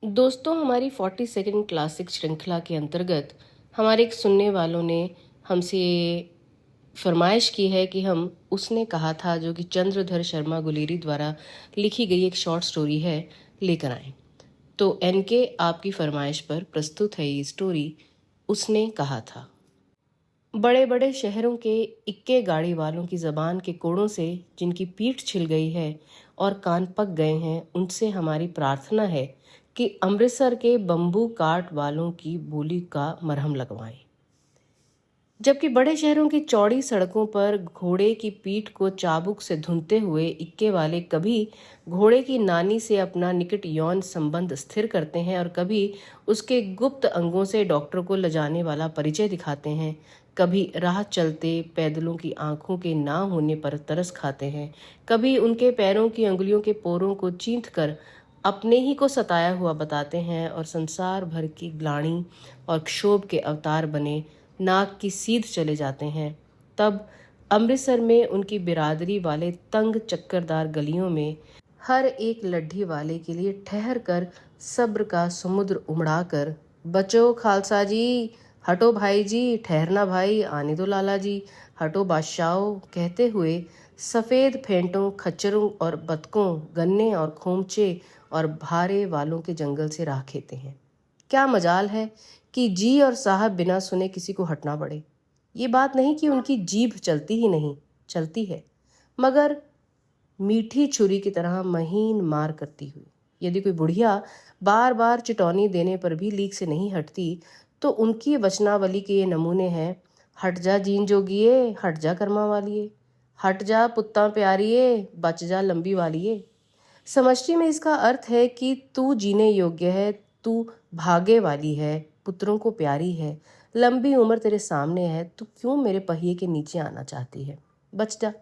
दोस्तों, हमारी 42nd classic श्रृंखला के अंतर्गत हमारे एक सुनने वालों ने हमसे फरमाइश की है कि हम उसने कहा था जो कि चंद्रधर शर्मा गुलेरी द्वारा लिखी गई एक शॉर्ट स्टोरी है लेकर आए। तो एनके आपकी फरमाइश पर प्रस्तुत है ये स्टोरी उसने कहा था। बड़े बड़े शहरों के इक्के गाड़ी वालों की जबान के कोड़ों से जिनकी पीठ छिल गई है और कान पक गए हैं, उनसे हमारी प्रार्थना है कि अमृतसर के बम्बू काट वालों की बोली का मरहम लगवाएं। जबकि बड़े शहरों की चौड़ी सड़कों पर घोड़े की पीठ को चाबुक से धुनते हुए इक्के वाले कभी घोड़े की नानी से अपना निकट यौन संबंध स्थिर करते हैं और कभी उसके गुप्त अंगों से डॉक्टर को लजाने वाला परिचय दिखाते हैं, कभी राह चलते पैदलों की आंखों के ना होने पर तरस खाते हैं, कभी उनके पैरों की अंगुलियों के पोरों को चींथ कर अपने ही को सताया हुआ बताते हैं और संसार भर की ग्लानि और क्षोभ के अवतार बने नाक की सीध चले जाते हैं। तब अमृतसर में उनकी बिरादरी वाले तंग चक्करदार गलियों में हर एक लड्ढी वाले के लिए ठहर कर सब्र का समुद्र उमड़ा कर, बचो खालसा जी, हटो भाई जी, ठहरना भाई, आने दो लाला जी, हटो बादशाहो कहते हुए सफ़ेद फेंटों, खच्चरों और बतकों, गन्ने और खोमचे और भारे वालों के जंगल से राह खेते हैं। क्या मजाल है कि जी और साहब बिना सुने किसी को हटना पड़े। ये बात नहीं कि उनकी जीभ चलती ही नहीं, चलती है, मगर मीठी छुरी की तरह महीन मार करती हुई। यदि कोई बुढ़िया बार बार चिटौनी देने पर भी लीक से नहीं हटती, तो उनकी वचनावली के ये नमूने हैं: हट जा जीन जोगिए, हट जा कर्मा वालिए, हट जा पुत्ता प्यारिए, बच जा लंबी वालिए। समष्टि में इसका अर्थ है कि तू जीने योग्य है, तू भागे वाली है, पुत्रों को प्यारी है, लंबी उम्र तेरे सामने है, तू क्यों मेरे पहिए के नीचे आना चाहती है, बच जा।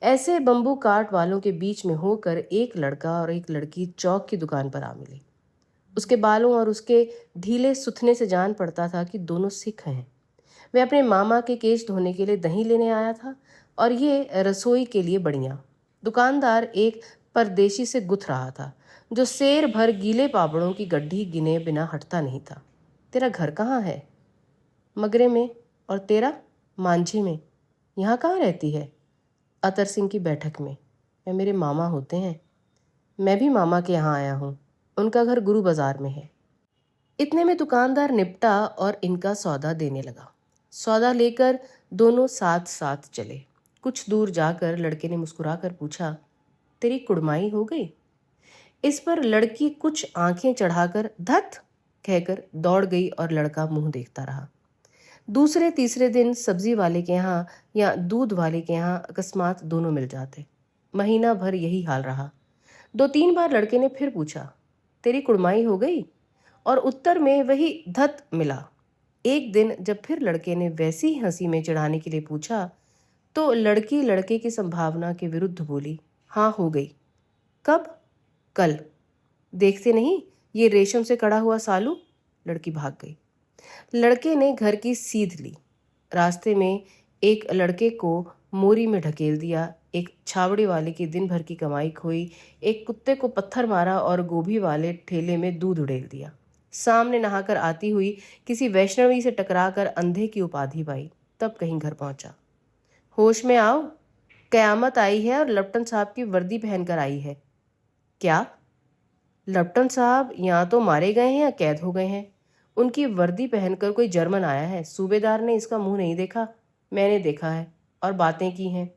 ऐसे बम्बू काट वालों के बीच में होकर एक लड़का और एक लड़की चौक की दुकान पर आ मिले। उसके बालों और उसके ढीले सुथने से जान पड़ता था कि दोनों सिख हैं। वे अपने मामा के केश धोने के लिए दही लेने आया था और ये रसोई के लिए बढ़िया। दुकानदार एक परदेशी से गुथ रहा था जो शेर भर गीले पापड़ों की गड्ढी गिने बिना हटता नहीं था। तेरा घर कहाँ है? मगरे में। और तेरा? मांझी में। यहाँ कहाँ रहती है? अतर सिंह की बैठक में। वे मेरे मामा होते हैं। मैं भी मामा के यहाँ आया हूँ। उनका घर गुरु बाजार में है। इतने में दुकानदार निपटा और इनका सौदा देने लगा। सौदा लेकर दोनों साथ साथ चले। कुछ दूर जाकर लड़के ने मुस्कुराकर पूछा, तेरी कुड़माई हो गई? इस पर लड़की कुछ आंखें चढ़ाकर धत कहकर दौड़ गई और लड़का मुंह देखता रहा। दूसरे तीसरे दिन सब्जी वाले के यहाँ या दूध वाले के यहाँ अकस्मात दोनों मिल जाते। महीना भर यही हाल रहा। 2-3 बार लड़के ने फिर पूछा, तेरी कुड़माई हो गई? और उत्तर में वही धत मिला। एक दिन जब फिर लड़के ने वैसी ही हंसी में चिढ़ाने के लिए पूछा, तो लड़की लड़के की संभावना के विरुद्ध बोली, हाँ हो गई। कब? कल। देखते नहीं ये रेशम से कड़ा हुआ सालू? लड़की भाग गई। लड़के ने घर की सीध ली। रास्ते में एक लड़के को मोरी में ढकेल दिया, एक छावड़ी वाले की दिन भर की कमाई खोई, एक कुत्ते को पत्थर मारा और गोभी वाले ठेले में दूध उड़ेल दिया। सामने नहाकर आती हुई किसी वैष्णवी से टकराकर अंधे की उपाधि पाई, तब कहीं घर पहुंचा। होश में आओ, कयामत आई है और लपटन साहब की वर्दी पहनकर आई है। क्या? लपटन साहब यहाँ तो मारे गए हैं या कैद हो गए हैं? उनकी वर्दी पहनकर कोई जर्मन आया है। सूबेदार ने इसका मुंह नहीं देखा, मैंने देखा है और बातें की हैं।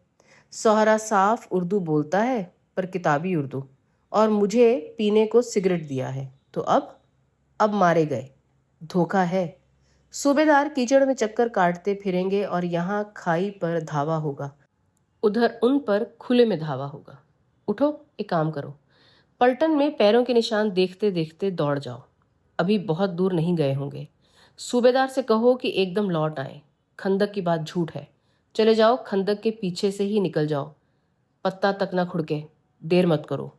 सोहरा साफ उर्दू बोलता है, पर किताबी उर्दू, और मुझे पीने को सिगरेट दिया है। तो अब मारे गए। धोखा है। सूबेदार कीचड़ में चक्कर काटते फिरेंगे और यहाँ खाई पर धावा होगा, उधर उन पर खुले में धावा होगा। उठो, एक काम करो, पलटन में पैरों के निशान देखते देखते दौड़ जाओ। अभी बहुत दूर नहीं गए होंगे। सूबेदार से कहो कि एकदम लौट आए। खंदक की बात झूठ है। चले जाओ, खंदक के पीछे से ही निकल जाओ। पत्ता तक ना खुड़के, देर मत करो।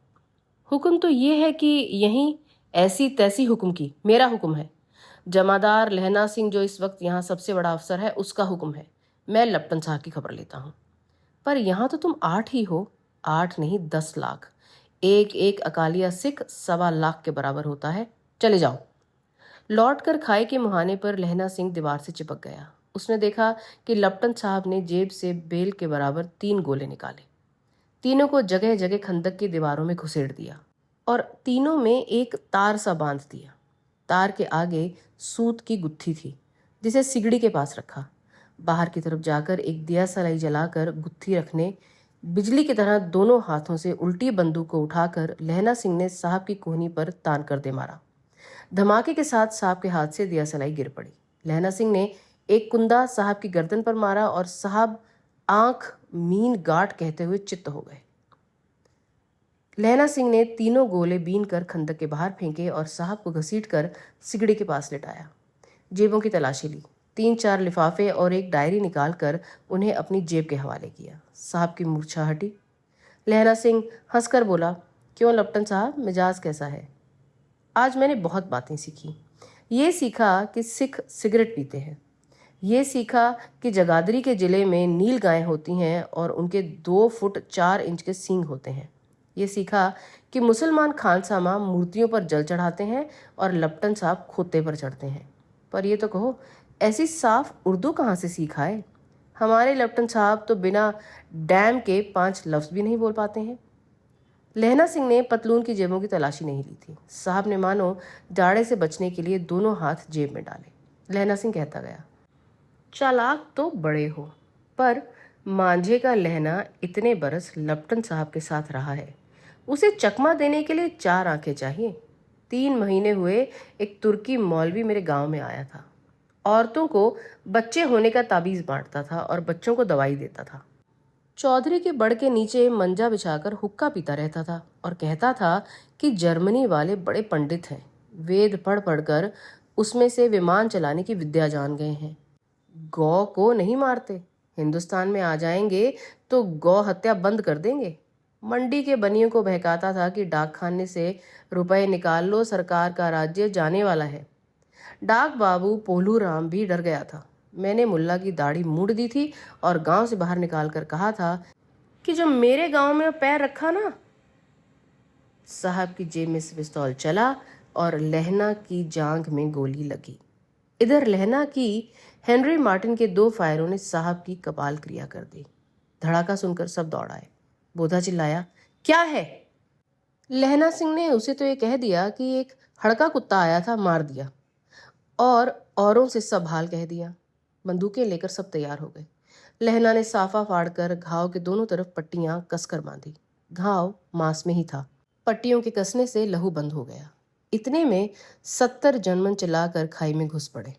हुक्म तो ये है कि यहीं ऐसी तैसी हुक्म की मेरा हुक्म है। जमादार लहना सिंह जो इस वक्त यहाँ सबसे बड़ा अफसर है, उसका हुक्म है। मैं लपटन साहब की खबर लेता हूँ। पर यहाँ तो तुम 8 ही हो। 8 नहीं, 10 लाख। एक एक अकालिया सिख 1.25 लाख के बराबर होता है। चले जाओ। लौटकर खाई के मुहाने पर लहना सिंह दीवार से चिपक गया। उसने देखा कि लपटन साहब ने जेब से बेल के बराबर 3 गोले निकाले। तीनों को जगह जगह खंदक की दीवारों में घुसेड़ दिया और तीनों में एक तार सा बांध दिया। तार के आगे सूत की गुत्थी थी जिसे सिगड़ी के पास रखा। बाहर की तरफ जाकर एक दिया सलाई जलाकर गुत्थी रखने, बिजली की तरह दोनों हाथों से उल्टी बंदूक को उठाकर लहना सिंह ने साहब की कोहनी पर तान कर दे मारा। धमाके के साथ साहब के हाथ से दिया सलाई गिर पड़ी। लहना सिंह ने एक कुंदा साहब की गर्दन पर मारा और साहब आंख मीन गाट कहते हुए चित्त हो गए। लहना सिंह ने तीनों गोले बीन कर खंदक के बाहर फेंके और साहब को घसीटकर सिगड़ी के पास लिटाया। जेबों की तलाशी ली। 3-4 लिफाफे और एक डायरी निकालकर उन्हें अपनी जेब के हवाले किया। साहब की मूर्छा हटी। लहना सिंह हंसकर बोला, क्यों लपटन साहब, मिजाज कैसा है? आज मैंने बहुत बातें सीखी। ये सीखा कि सिख सिगरेट पीते हैं। ये सीखा कि जगाधरी के जिले में नील गायें होती हैं और उनके 2 फुट 4 इंच के सींग होते हैं। ये सीखा कि मुसलमान खानसामा मूर्तियों पर जल चढ़ाते हैं और लपटन साहब खोते पर चढ़ते हैं। पर ये तो कहो, ऐसी साफ उर्दू कहाँ से सीखा है? हमारे लपटन साहब तो बिना डैम के 5 लफ्ज़ भी नहीं बोल पाते हैं। लहना सिंह ने पतलून की जेबों की तलाशी नहीं ली थी। साहब ने मानो जाड़े से बचने के लिए दोनों हाथ जेब में डाले। लहना सिंह कहता गया, चालाक तो बड़े हो, पर मांझे का लहना इतने बरस लपटन साहब के साथ रहा है। उसे चकमा देने के लिए 4 आंखें चाहिए। 3 महीने हुए एक तुर्की मौलवी मेरे गांव में आया था। औरतों को बच्चे होने का ताबीज बांटता था और बच्चों को दवाई देता था। चौधरी के बड़ के नीचे मंजा बिछाकर हुक्का पीता रहता था और कहता था कि जर्मनी वाले बड़े पंडित हैं। वेद पढ़ पढ़कर उसमें से विमान चलाने की विद्या जान गए हैं। गौ को नहीं मारते। हिंदुस्तान में आ जाएंगे तो गौ हत्या बंद कर देंगे। मंडी के बनियों को बहकाता था कि डाक खाने से रुपए निकाल लो, सरकार का राज्य जाने वाला है। डाक बाबू पोलू राम भी डर गया था। मैंने मुल्ला की दाढ़ी मूंड दी थी और गांव से बाहर निकालकर कहा था कि जब मेरे गांव में पैर रखा ना। साहब की जेब में से पिस्तौल चला और लहना की जांघ में गोली लगी। इधर लहना की हेनरी मार्टिन के 2 फायरों ने साहब की कपाल क्रिया कर दी। धड़ाका सुनकर सब दौड़ आए। बोधा चिल्लाया, क्या है? लहना सिंह ने उसे तो ये कह दिया कि एक हड़का कुत्ता आया था, मार दिया, और औरों से सब हाल कह दिया। बंदूकें लेकर सब तैयार हो गए। लहना ने साफा फाड़कर घाव के दोनों तरफ पट्टियां कसकर बांधी। घाव मांस में ही था। पट्टियों के कसने से लहू बंद हो गया। इतने में 70 जनमन चलाकर खाई में घुस पड़े।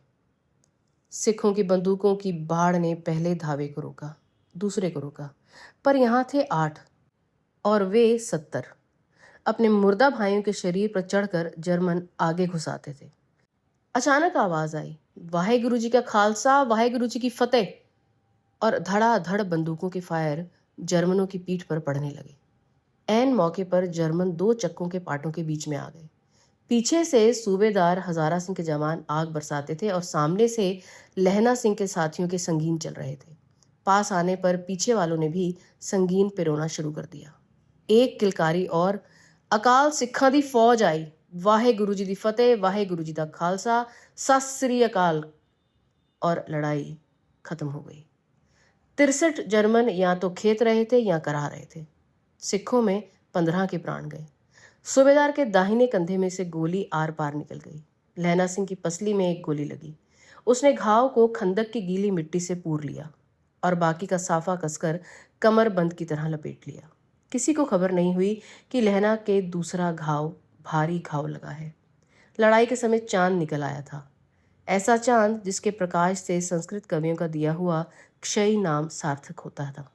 सिखों की बंदूकों की बाढ़ ने पहले धावे को रोका, दूसरे को रोका, पर यहाँ थे 8 और वे 70। अपने मुर्दा भाइयों के शरीर पर चढ़कर जर्मन आगे घुसाते थे। अचानक आवाज आई, वाहेगुरु जी का खालसा, वाहेगुरु जी की फतेह, और धड़ाधड़ बंदूकों के फायर जर्मनों की पीठ पर पड़ने लगे। ऐन मौके पर जर्मन 2 चक्कों के पाटों के बीच में आ गए। पीछे से सूबेदार हजारा सिंह के जवान आग बरसाते थे और सामने से लहना सिंह के साथियों के संगीन चल रहे थे। पास आने पर पीछे वालों ने भी संगीन पिरोना शुरू कर दिया। एक किलकारी और, अकाल सिखा दी फौज आई, वाहेगुरु जी दी फतेह, वाहेगुरु जी दा खालसा, सत श्री अकाल, और लड़ाई खत्म हो गई। 63 जर्मन या तो खेत रहे थे या करा रहे थे। सिखों में 15 के प्राण गए। सूबेदार के दाहिने कंधे में से गोली आर पार निकल गई। लहना सिंह की पसली में एक गोली लगी। उसने घाव को खंदक की गीली मिट्टी से पूर लिया और बाकी का साफा कसकर कमर बंद की तरह लपेट लिया। किसी को खबर नहीं हुई कि लहना के दूसरा घाव भारी घाव लगा है। लड़ाई के समय चांद निकल आया था, ऐसा चांद जिसके प्रकाश से संस्कृत कवियों का दिया हुआ क्षयी नाम सार्थक होता था।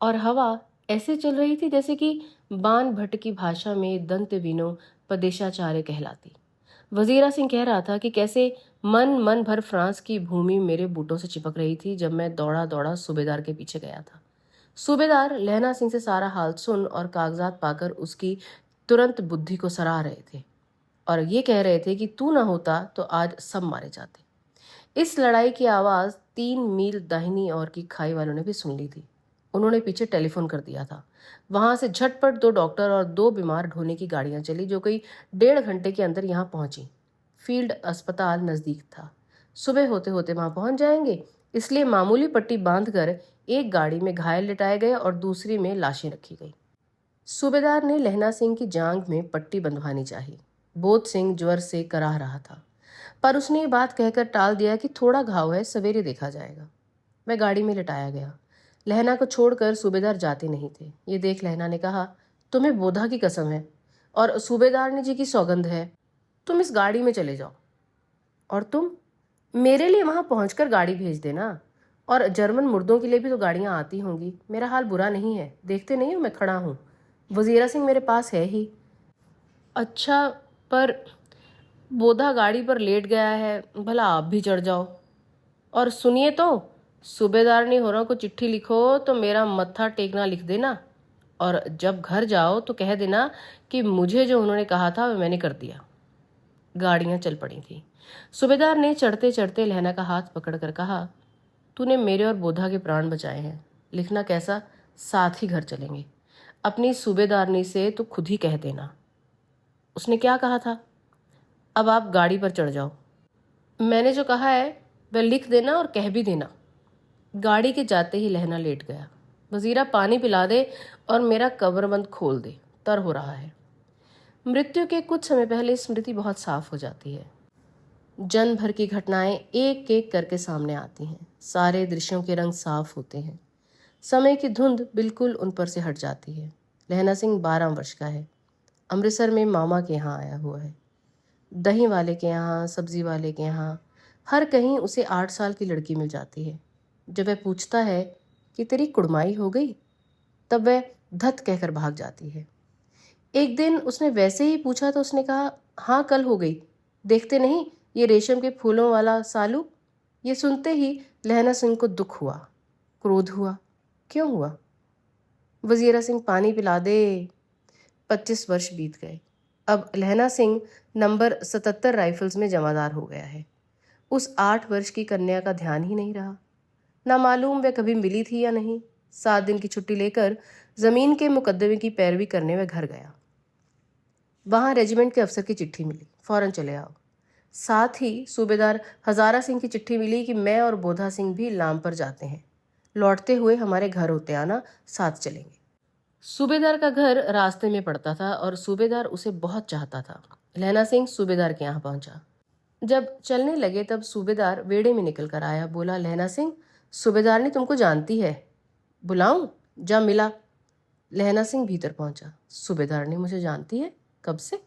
और हवा ऐसे चल रही थी जैसे कि बाण भट्ट की भाषा में दंत विनो पदेशाचार्य कहलाती। वजीरा सिंह कह रहा था कि कैसे मन भर फ्रांस की भूमि मेरे बूटों से चिपक रही थी जब मैं दौड़ा दौड़ा सूबेदार के पीछे गया था। सूबेदार लहना सिंह से सारा हाल सुन और कागजात पाकर उसकी तुरंत बुद्धि को सराह रहे थे और ये कह रहे थे कि तू ना होता तो आज सब मारे जाते। इस लड़ाई की आवाज 3 मील दाहिनी ओर की खाई वालों ने भी सुन ली थी। उन्होंने पीछे टेलीफोन कर दिया था। वहां से झटपट 2 डॉक्टर और 2 बीमार ढोने की गाड़ियां चली, जो कोई 1.5 घंटे के अंदर यहाँ पहुंची। फील्ड अस्पताल नजदीक था। सुबह होते होते वहां पहुंच जाएंगे, इसलिए मामूली पट्टी बांधकर एक गाड़ी में घायल लिटाए गए और दूसरी में लाशें रखी गई। सूबेदार ने लहना सिंह की जांघ में पट्टी बंधवानी चाहिए। बोध सिंह ज्वर से कराह रहा था, पर उसने ये बात कहकर टाल दिया कि थोड़ा घाव है, सवेरे देखा जाएगा। वह गाड़ी में लिटाया गया। लहना को छोड़कर सूबेदार जाते नहीं थे। ये देख लहना ने कहा, तुम्हें बोधा की कसम है और सूबेदार ने जी की सौगंध है, तुम इस गाड़ी में चले जाओ। और तुम मेरे लिए वहां पहुंचकर गाड़ी भेज देना। और जर्मन मुर्दों के लिए भी तो गाड़ियां आती होंगी। मेरा हाल बुरा नहीं है, देखते नहीं हो मैं खड़ा हूं। वजीरा सिंह मेरे पास है ही। अच्छा, पर बोधा गाड़ी पर लेट गया है, भला आप भी चढ़ जाओ। और सुनिए तो, सूबेदारनी होरों को चिट्ठी लिखो तो मेरा मत्था टेकना लिख देना, और जब घर जाओ तो कह देना कि मुझे जो उन्होंने कहा था वह मैंने कर दिया। गाड़ियां चल पड़ी थी। सूबेदार ने चढ़ते चढ़ते लहना का हाथ पकड़कर कहा, तूने मेरे और बोधा के प्राण बचाए हैं। लिखना कैसा, साथ ही घर चलेंगे। अपनी सूबेदारनी से तो खुद ही कह देना। उसने क्या कहा था? अब आप गाड़ी पर चढ़ जाओ। मैंने जो कहा है वह लिख देना और कह भी देना। गाड़ी के जाते ही लहना लेट गया। वजीरा पानी पिला दे और मेरा कब्रबंद खोल दे, तर हो रहा है। मृत्यु के कुछ समय पहले स्मृति बहुत साफ हो जाती है। जन्म भर की घटनाएं एक एक करके सामने आती हैं। सारे दृश्यों के रंग साफ होते हैं। समय की धुंध बिल्कुल उन पर से हट जाती है। लहना सिंह 12 वर्ष का है। अमृतसर में मामा के यहाँ आया हुआ है। दही वाले के यहाँ, सब्जी वाले के यहाँ, हर कहीं उसे 8 साल की लड़की मिल जाती है। जब वह पूछता है कि तेरी कुड़माई हो गई, तब वह धत कहकर भाग जाती है। एक दिन उसने वैसे ही पूछा तो उसने कहा, हाँ कल हो गई। देखते नहीं ये रेशम के फूलों वाला सालू। ये सुनते ही लहना सिंह को दुख हुआ, क्रोध हुआ। क्यों हुआ? वजीरा सिंह पानी पिला दे। 25 वर्ष बीत गए। अब लहना सिंह नंबर 77 राइफल्स में जमादार हो गया है। उस 8 वर्ष की कन्या का ध्यान ही नहीं रहा। ना मालूम वह कभी मिली थी या नहीं। 7 दिन की छुट्टी लेकर जमीन के मुकदमे की पैरवी करने वह घर गया। वहां रेजिमेंट के अफसर की चिट्ठी मिली, फौरन चले आओ। साथ ही सूबेदार हजारा सिंह की चिट्ठी मिली कि मैं और बोधा सिंह भी लाम पर जाते हैं। लौटते हुए हमारे घर होते आना, साथ चलेंगे। सूबेदार का घर रास्ते में पड़ता था और सूबेदार उसे बहुत चाहता था। लहना सिंह सूबेदार के यहाँ पहुंचा। जब चलने लगे तब सूबेदार वेड़े में निकल कर आया। बोला, लहना सिंह, सूबेदार ने तुमको जानती है, बुलाऊं? जा मिला। लहना सिंह भीतर पहुंचा। सूबेदार ने मुझे जानती है? कब से?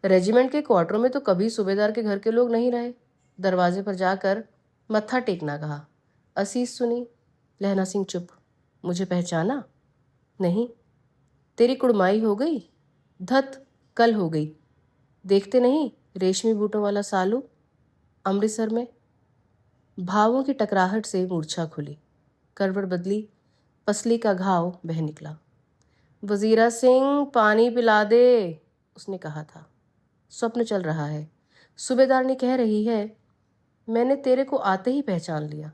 रेजिमेंट के क्वार्टरों में तो कभी सूबेदार के घर के लोग नहीं रहे। दरवाजे पर जाकर मत्था टेकना कहा। असीस सुनी। लहना सिंह चुप। मुझे पहचाना? नहीं। तेरी कुड़माई हो गई? धत, कल हो गई। देखते नहीं रेशमी बूटों वाला सालू? अमृतसर में। भावों की टकराहट से मूर्छा खुली, करवट बदली, पसली का घाव बह निकला। वजीरा सिंह पानी पिला दे, उसने कहा था। स्वप्न चल रहा है। सूबेदार ने कह रही है, मैंने तेरे को आते ही पहचान लिया।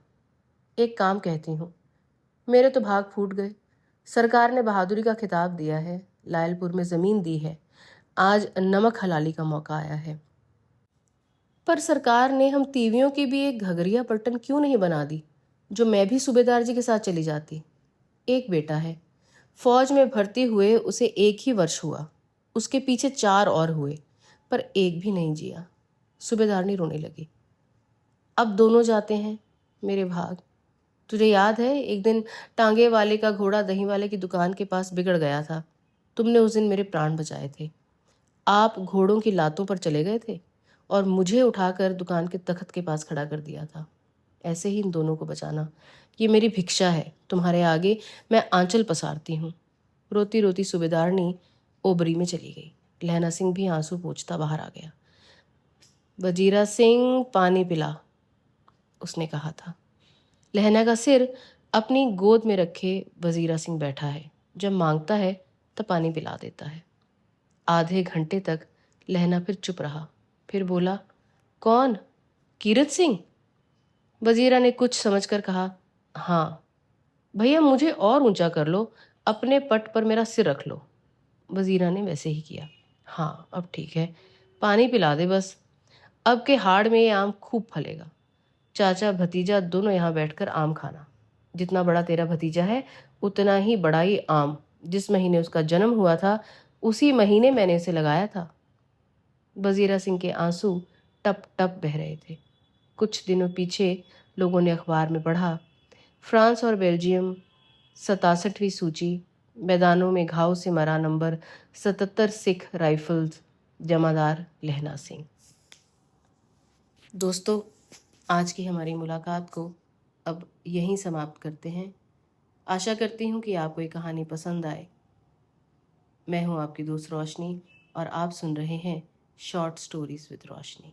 एक काम कहती हूँ, मेरे तो भाग फूट गए। सरकार ने बहादुरी का खिताब दिया है, लायलपुर में ज़मीन दी है। आज नमक हलाली का मौका आया है। पर सरकार ने हम तीवियों की भी एक घगरिया पट्टन क्यों नहीं बना दी, जो मैं भी सूबेदार जी के साथ चली जाती। एक बेटा है, फौज में भर्ती हुए उसे 1 ही वर्ष हुआ। उसके पीछे 4 और हुए, पर एक भी नहीं जिया। सूबेदारनी रोने लगी। अब दोनों जाते हैं, मेरे भाग। तुझे याद है एक दिन टांगे वाले का घोड़ा दही वाले की दुकान के पास बिगड़ गया था। तुमने उस दिन मेरे प्राण बचाए थे। आप घोड़ों की लातों पर चले गए थे और मुझे उठाकर दुकान के तख्त के पास खड़ा कर दिया था। ऐसे ही इन दोनों को बचाना, ये मेरी भिक्षा है। तुम्हारे आगे मैं आंचल पसारती हूँ। रोती रोती सूबेदारनी ओबरी में चली गई। लहना सिंह भी आंसू पोंछता बाहर आ गया। वजीरा सिंह पानी पिला, उसने कहा था। लहना का सिर अपनी गोद में रखे वजीरा सिंह बैठा है। जब मांगता है तब पानी पिला देता है। आधे घंटे तक लहना फिर चुप रहा। फिर बोला, कौन? कीरत सिंह? वजीरा ने कुछ समझकर कहा, हाँ। भैया मुझे और ऊंचा कर लो, अपने पट पर मेरा सिर रख लो। वजीरा ने वैसे ही किया। हाँ अब ठीक है, पानी पिला दे बस। अब के हाड़ में ये आम खूब फलेगा। चाचा भतीजा दोनों यहाँ बैठकर आम खाना। जितना बड़ा तेरा भतीजा है उतना ही बड़ा ही आम। जिस महीने उसका जन्म हुआ था उसी महीने मैंने उसे लगाया था। वजीरा सिंह के आंसू टप टप बह रहे थे। कुछ दिनों पीछे लोगों ने अखबार में पढ़ा, फ्रांस और बेल्जियम 67वीं सूची, मैदानों में घाव से मरा नंबर 77 सिख राइफल्स, जमादार लहना सिंह। दोस्तों, आज की हमारी मुलाकात को अब यहीं समाप्त करते हैं। आशा करती हूँ कि आपको ये कहानी पसंद आए। मैं हूँ आपकी दोस्त रोशनी और आप सुन रहे हैं शॉर्ट स्टोरीज विद रोशनी।